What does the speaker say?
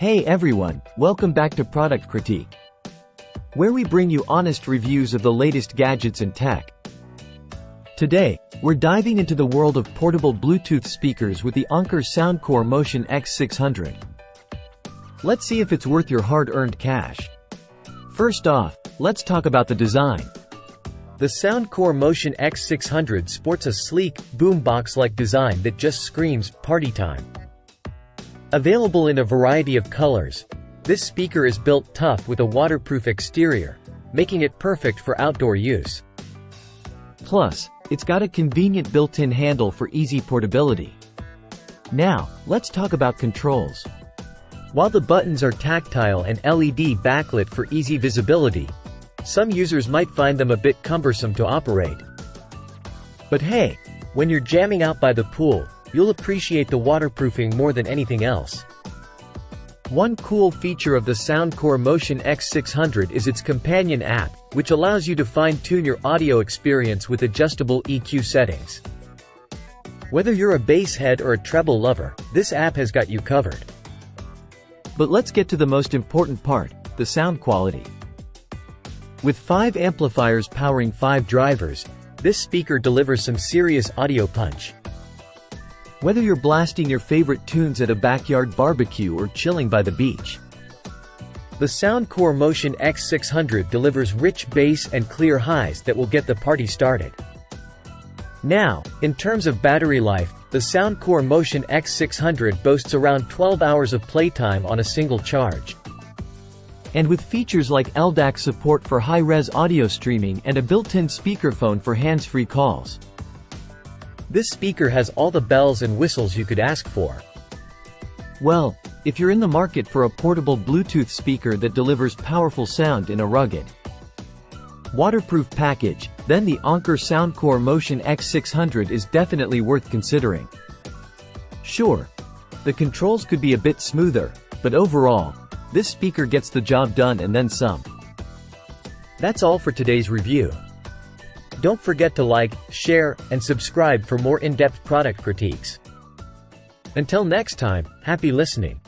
Hey everyone, welcome back to Product Critique, where we bring you honest reviews of the latest gadgets and tech. Today, we're diving into the world of portable Bluetooth speakers with the Anker Soundcore Motion X600. Let's see if it's worth your hard-earned cash. First off, let's talk about the design. The Soundcore Motion X600 sports a sleek, boombox-like design that just screams party time. Available in a variety of colors, this speaker is built tough with a waterproof exterior, making it perfect for outdoor use. Plus, it's got a convenient built-in handle for easy portability. Now, let's talk about controls. While the buttons are tactile and LED backlit for easy visibility, some users might find them a bit cumbersome to operate. But hey, when you're jamming out by the pool, you'll appreciate the waterproofing more than anything else. One cool feature of the Soundcore Motion X600 is its companion app, which allows you to fine-tune your audio experience with adjustable EQ settings. Whether you're a bass head or a treble lover, this app has got you covered. But let's get to the most important part, the sound quality. With 5 amplifiers powering 5 drivers, this speaker delivers some serious audio punch. Whether you're blasting your favorite tunes at a backyard barbecue or chilling by the beach, the Soundcore Motion X600 delivers rich bass and clear highs that will get the party started. Now, in terms of battery life, the Soundcore Motion X600 boasts around 12 hours of playtime on a single charge. And with features like LDAC support for high-res audio streaming and a built-in speakerphone for hands-free calls, this speaker has all the bells and whistles you could ask for. Well, if you're in the market for a portable Bluetooth speaker that delivers powerful sound in a rugged, waterproof package, then the Anker Soundcore Motion X600 is definitely worth considering. Sure, the controls could be a bit smoother, but overall, this speaker gets the job done and then some. That's all for today's review. Don't forget to like, share, and subscribe for more in-depth product critiques. Until next time, happy listening.